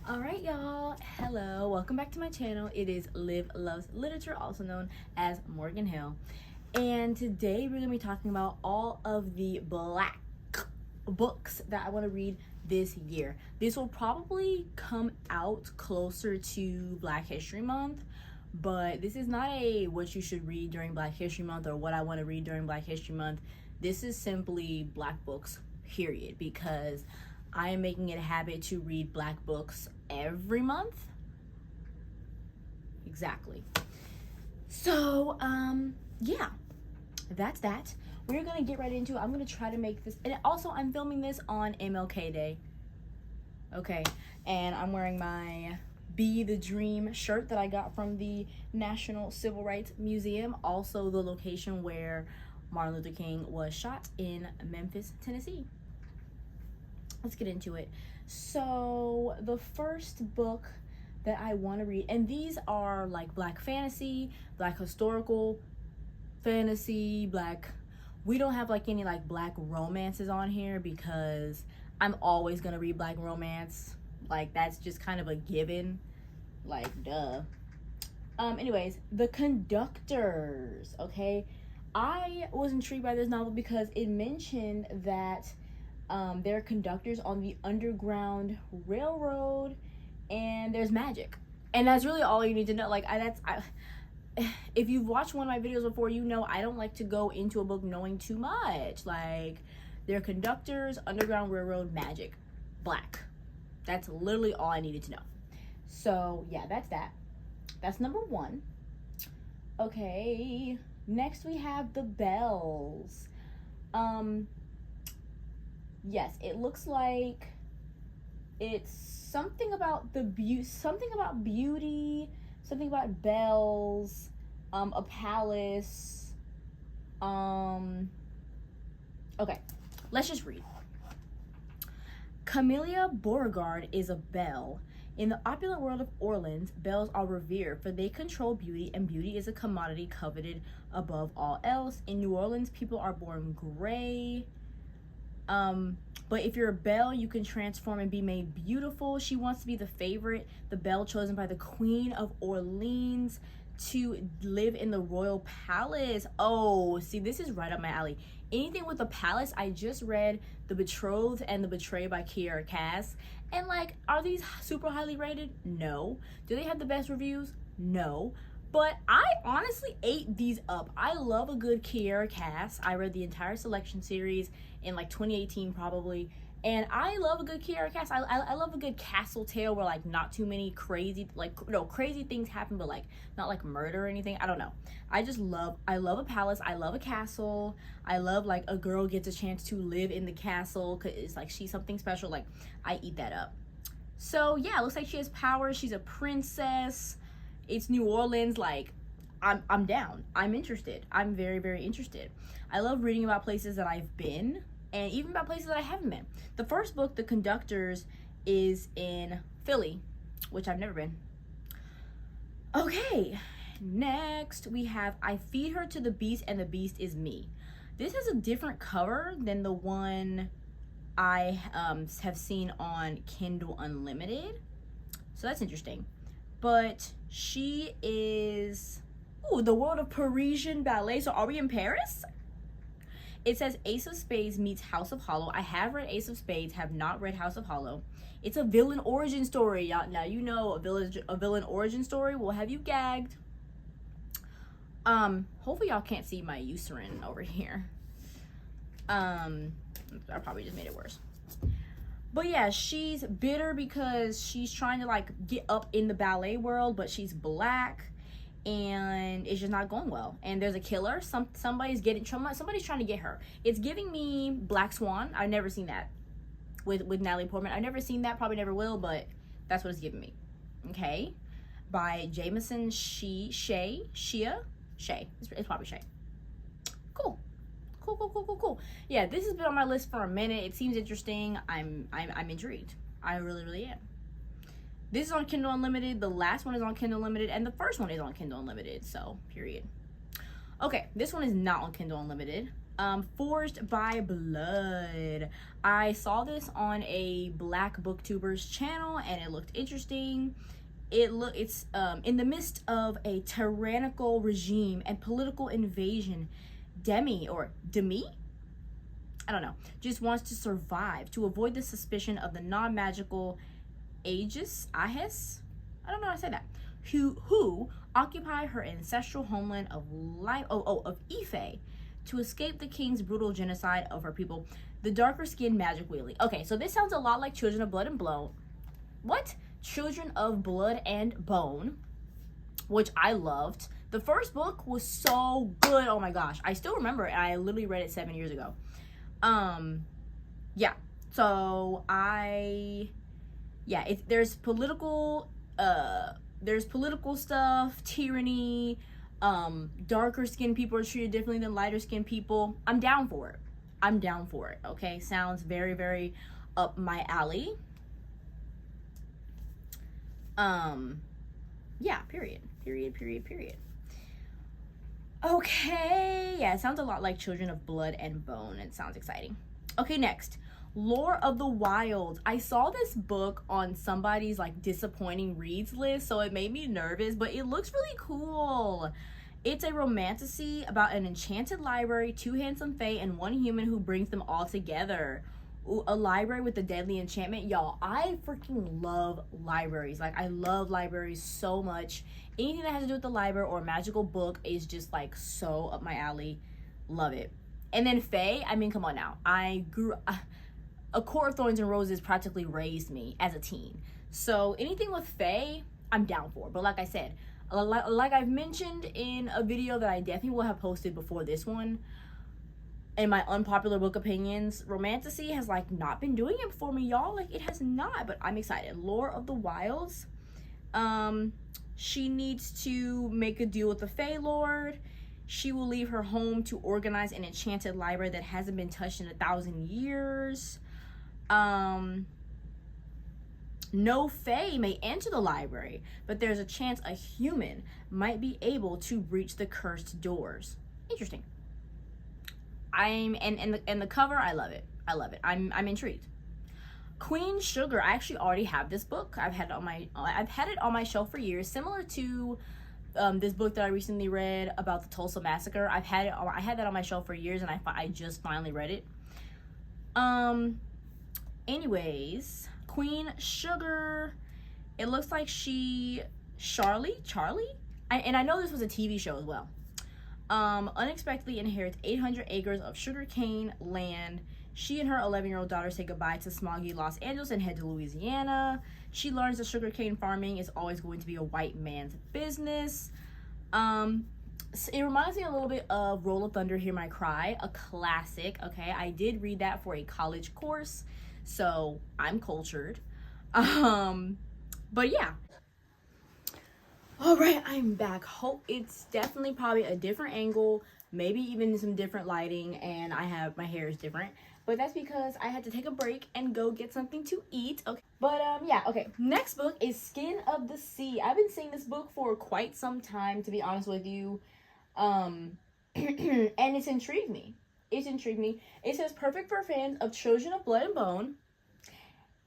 All right, y'all. Hello. Welcome back to my channel. It is Liv Loves Literature, also known as Morgan Hill. And today we're going to be talking about all of the black books that I want to read this year. This will probably come out closer to Black History Month, but this is not a what you should read during Black History Month or what I want to read during Black History Month. This is simply black books, period, because I am making it a habit to read black books every month. Exactly. So, yeah, that's that. We're gonna get right into it. I'm gonna try to make this, and also I'm filming this on MLK Day. Okay, and I'm wearing my Be the Dream shirt that I got from the National Civil Rights Museum, also the location where Martin Luther King was shot in Memphis, Tennessee. Let's get into it. So the first book that I want to read, and these are like black fantasy, black historical fantasy, black, we don't have like any like black romances on here because I'm always gonna read black romance. Like that's just kind of a given, like duh. Anyways, The Conductors. Okay, I was intrigued by this novel because it mentioned that there are conductors on the Underground Railroad and there's magic, and that's really all you need to know. Like if you've watched one of my videos before, you know I don't like to go into a book knowing too much. Like, there are conductors, Underground Railroad, magic, black. That's literally all I needed to know. So yeah, that's number one. Okay, next we have The Bells. Yes, it looks like it's something about beauty, something about bells, a palace. Okay, let's just read. Camellia Beauregard is a belle. In the opulent world of Orleans, belles are revered, for they control beauty, and beauty is a commodity coveted above all else. In New Orleans, people are born gray. But if you're a belle, you can transform and be made beautiful. She wants to be the favorite, the belle chosen by the Queen of Orleans to live in the royal palace. Oh, see, this is right up my alley. Anything with a palace. I just read The Betrothed and The Betrayed by Kiera Cass. And like, are these super highly rated? No. Do they have the best reviews? No. But I honestly ate these up. I love a good Kiera Cass. I read the entire Selection series in like 2018 probably. And I love a good Kiera Cass. I love a good castle tale where like not too many crazy, like, no, crazy things happen, but like not like murder or anything. I don't know. I love a palace. I love a castle. I love like a girl gets a chance to live in the castle because it's like she's something special. Like, I eat that up. So yeah, it looks like she has power. She's a princess. It's New Orleans. Like, I'm down. I'm interested. I'm very, very interested. I love reading about places that I've been and even about places that I haven't been. The first book, The Conductors, is in Philly, which I've never been. Okay, next we have I Feed Her to the Beast and the Beast is Me. This has a different cover than the one I have seen on Kindle Unlimited. So that's interesting. But she is, ooh, the world of Parisian ballet. So are we in Paris? It says Ace of Spades meets House of Hollow. I have read Ace of Spades, have not read House of Hollow. It's a villain origin story. Y'all, now you know a villain origin story will have you gagged. Hopefully y'all can't see my Eucerin over here. I probably just made it worse. But yeah, she's bitter because she's trying to like get up in the ballet world, but she's black and it's just not going well. And there's a killer. Somebody's trying to get her. It's giving me Black Swan. I've never seen that with Natalie Portman. I've never seen that, probably never will, but that's what it's giving me. Okay, by Jameson Shea. It's probably Shea. Cool. Yeah, this has been on my list for a minute. It seems interesting. I'm intrigued. I really am. This is on Kindle Unlimited. The last one is on Kindle Unlimited, and the first one is on Kindle Unlimited. So, period. Okay, this one is not on Kindle Unlimited. Forged by Blood. I saw this on a Black Booktuber's channel and it looked interesting. It's in the midst of a tyrannical regime and political invasion. Demi I don't know, just wants to survive to avoid the suspicion of the non-magical Aegis, I don't know how to say that, who occupy her ancestral homeland of Ife to escape the king's brutal genocide of her people, the darker skinned magic wheelie. Okay, so this sounds a lot like Children of Blood and Bone. What? Children of Blood and Bone, which I loved. The first book was so good. Oh my gosh, I still remember it. I literally read it 7 years ago. Yeah. So there's political stuff, tyranny, darker skinned people are treated differently than lighter skinned people. I'm down for it. Okay, sounds very, very up my alley. Yeah, period. Okay, yeah, it sounds a lot like Children of Blood and Bone. It sounds exciting. Okay, next, Lore of the Wild. I saw this book on somebody's like disappointing reads list, so it made me nervous, but it looks really cool. It's a romantasy about an enchanted library, 2 handsome fae, and 1 human who brings them all together. Ooh, a library with a deadly enchantment. Y'all, I freaking love libraries. Like, I love libraries so much. Anything that has to do with the library or a magical book is just like so up my alley. Love it. And then fae, I mean, come on now. A Court of Thorns and Roses practically raised me as a teen. So anything with fae, I'm down for. But like I said, like I've mentioned in a video that I definitely will have posted before this one, in my unpopular book opinions, romantasy has like not been doing it for me, y'all. Like, it has not, but I'm excited. Lore of the Wilds. She needs to make a deal with the Fey Lord. She will leave her home to organize an enchanted library that hasn't been touched in 1,000 years. No Fae may enter the library, but there's a chance a human might be able to breach the cursed doors. Interesting. And the cover, I love it. I'm intrigued. Queen Sugar. I actually already have this book. I've had it on my shelf for years, similar to this book that I recently read about the Tulsa Massacre. I had that on my shelf for years, and I just finally read it. Anyways, Queen Sugar. It looks like Charlie, and I know this was a TV show as well. Unexpectedly inherits 800 acres of sugarcane land. She and her 11-year-old daughter say goodbye to smoggy Los Angeles and head to Louisiana. She learns that sugarcane farming is always going to be a white man's business. It reminds me a little bit of Roll of Thunder, Hear My Cry, a classic. Okay, I did read that for a college course, so I'm cultured. But yeah. All right, I'm back. Hope it's definitely probably a different angle, maybe even some different lighting, and my hair is different, but that's because I had to take a break and go get something to eat. Okay, but yeah, okay, next book is Skin of the Sea. I've been seeing this book for quite some time, to be honest with you, and it's intrigued me. It says perfect for fans of Children of Blood and Bone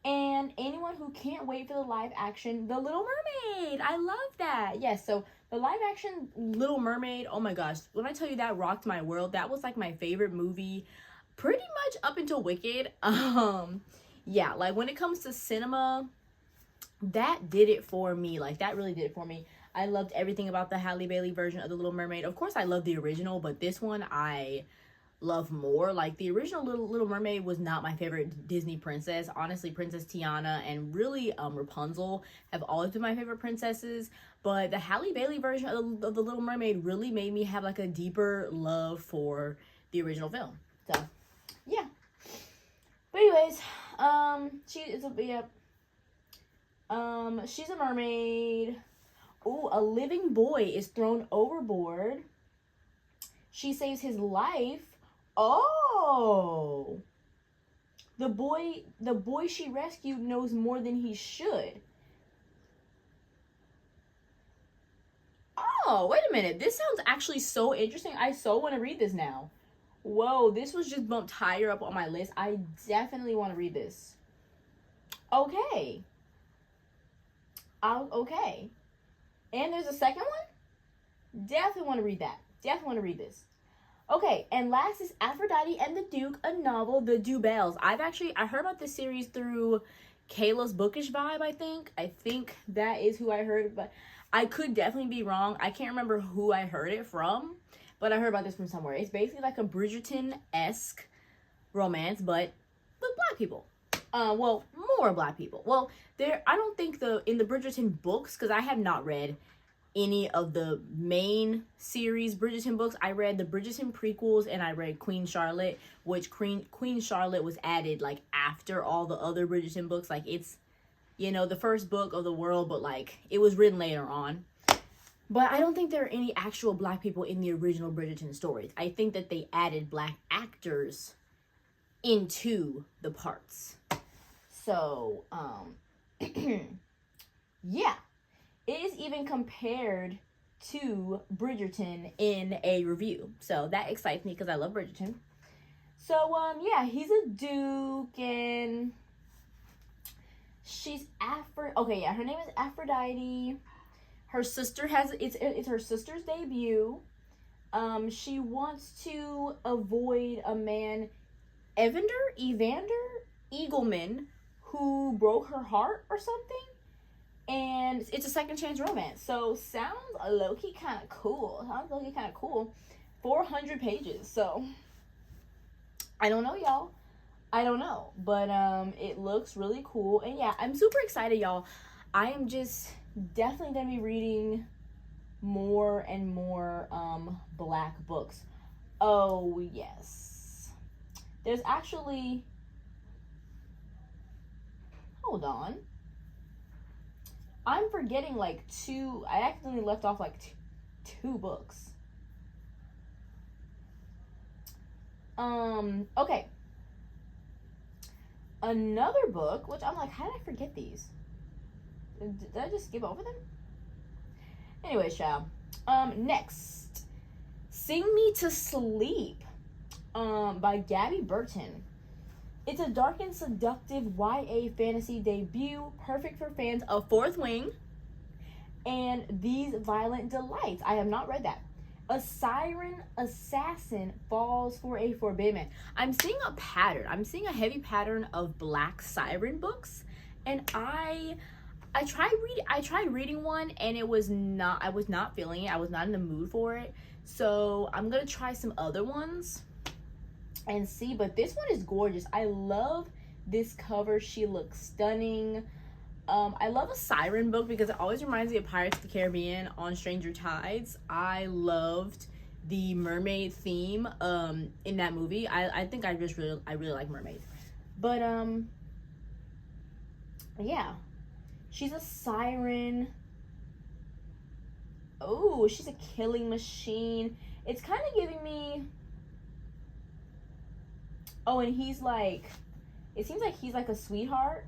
and anyone who can't wait for the live action The Little Mermaid. I love that. Yes, so the live action Little Mermaid, oh my gosh, when I tell you that rocked my world, that was like my favorite movie pretty much up until Wicked. Yeah, like when it comes to cinema, that did it for me. Like, that really did it for me. I loved everything about the Halle Bailey version of The Little Mermaid. Of course, I love the original, but this one I love more. Like, the original Little Mermaid was not my favorite Disney princess. Honestly, Princess Tiana and really Rapunzel have always been my favorite princesses, but the Halle Bailey version of the Little Mermaid really made me have like a deeper love for the original film. So yeah, but anyways, she's a mermaid. Oh, a living boy is thrown overboard. She saves his life. Oh, the boy she rescued knows more than he should. Oh, wait a minute. This sounds actually so interesting. I so want to read this now. Whoa, this was just bumped higher up on my list. I definitely want to read this. Okay. Okay. And there's a second one? Definitely want to read that. Definitely want to read this. Okay, and last is Aphrodite and the Duke, a novel, The Dubels. I heard about this series through Kayla's Bookish Vibe, I think. I think that is who I heard, but I could definitely be wrong. I can't remember who I heard it from, but I heard about this from somewhere. It's basically like a Bridgerton-esque romance, but with black people. Well, more black people. Well, I don't think in the Bridgerton books, because I have not read any of the main series Bridgerton books. I read the Bridgerton prequels and I read Queen Charlotte, which Queen Charlotte was added like after all the other Bridgerton books. Like it's, the first book of the world, but like it was written later on. But I don't think there are any actual black people in the original Bridgerton stories. I think that they added black actors into the parts. So, yeah. It is even compared to Bridgerton in a review. So that excites me because I love Bridgerton. So, yeah, he's a duke and she's okay, yeah, her name is Aphrodite. Her sister it's her sister's debut. She wants to avoid a man, Evander Eagleman, who broke her heart or something. And it's a second chance romance. So sounds low-key kind of cool. 400 pages. So I don't know, y'all. I don't know. But it looks really cool. And yeah, I'm super excited, y'all. I am just definitely going to be reading more and more black books. Oh, yes. There's actually... Hold on. I'm forgetting like I accidentally left off like two books. Okay. Another book, which I'm like, how did I forget these? Did I just skip over them? Anyway, child. Next. Sing Me to Sleep, by Gabby Burton. It's a dark and seductive YA fantasy debut, perfect for fans of Fourth Wing and These Violent Delights. I have not read that. A siren assassin falls for a forbidden man. I'm seeing a pattern. I'm seeing a heavy pattern of black siren books, and I tried reading one, and I was not feeling it. I was not in the mood for it. So I'm gonna try some other ones and see, but this one is gorgeous. I love this cover. She looks stunning. I love a siren book because it always reminds me of Pirates of the Caribbean on Stranger Tides. I loved the mermaid theme in that movie. I think I really like mermaids. But yeah. She's a siren. Oh, she's a killing machine. It's kind of giving me... Oh, and he's like, it seems like he's like a sweetheart.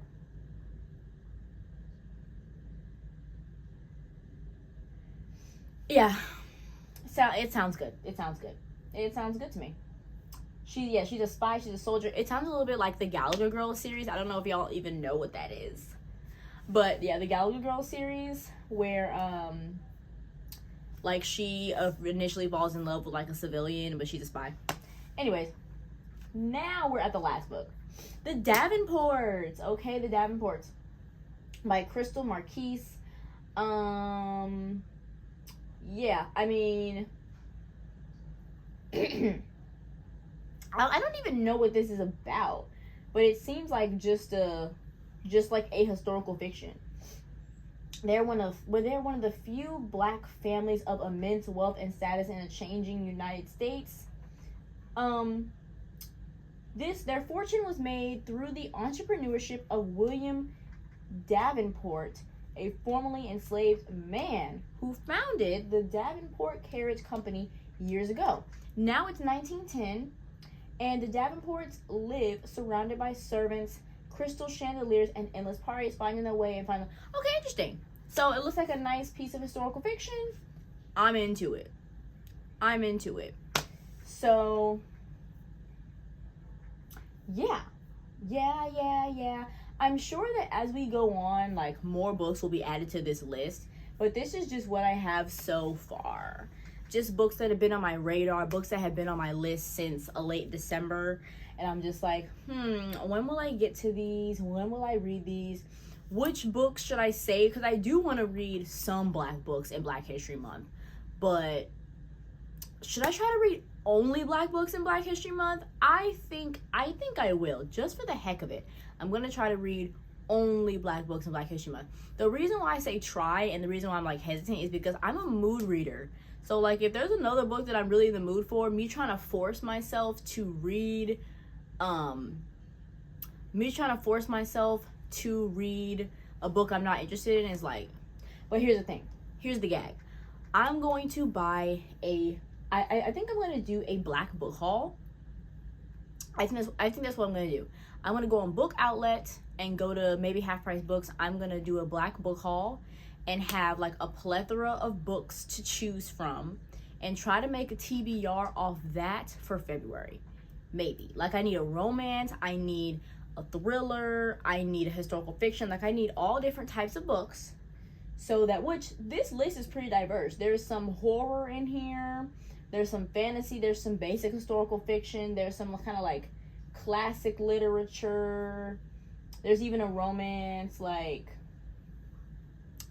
Yeah. So it sounds good. It sounds good to me. She's a spy, she's a soldier. It sounds a little bit like the Gallagher Girls series. I don't know if y'all even know what that is. But yeah, the Gallagher Girls series where like she initially falls in love with like a civilian, but she's a spy. Anyways, now we're at the last book. The Davenports. Okay, The Davenports by Crystal Marquise. Yeah, I mean, I don't even know what this is about, but it seems like just like a historical fiction. They're one of the few black families of immense wealth and status in a changing United States. Their fortune was made through the entrepreneurship of William Davenport, a formerly enslaved man who founded the Davenport Carriage Company years ago. Now it's 1910, and the Davenports live surrounded by servants, crystal chandeliers, and endless parties, finding their way and finding... Okay, interesting. So it looks like a nice piece of historical fiction. I'm into it. So, Yeah. I'm sure that as we go on, like, more books will be added to this list, but this is just what I have so far. Just books that have been on my radar, books that have been on my list since a late December, and I'm just like, when will I get to these? When will I read these? Which books should I save? Because I do want to read some Black books in Black History Month, but should I try to read only Black books in Black History Month? I think I will, just for the heck of it. I'm gonna try to read only Black books in Black History Month. The reason why I say try and the reason why I'm like hesitant is because I'm a mood reader. So like if there's another book that I'm really in the mood for, me trying to force myself to read a book I'm not interested in is like, but here's the thing. Here's the gag. I'm going to buy I think I'm going to do a Black book haul. I think that's what I'm going to do. I'm going to go on Book Outlet and go to maybe Half Price Books. I'm going to do a Black book haul and have like a plethora of books to choose from and try to make a TBR off that for February. Maybe. Like I need a romance, I need a thriller, I need a historical fiction. Like I need all different types of books. So that, which this list is pretty diverse. There's some horror in here. There's some fantasy. There's some basic historical fiction. There's some kind of like classic literature. There's even a romance. Like,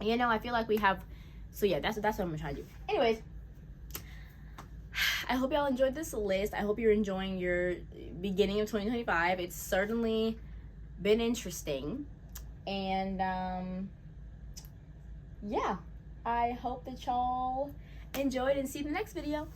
you know, I feel like we have. So yeah, that's what I'm gonna try to do. Anyways, I hope y'all enjoyed this list. I hope you're enjoying your beginning of 2025. It's certainly been interesting, and yeah, I hope that y'all enjoyed and see you in the next video.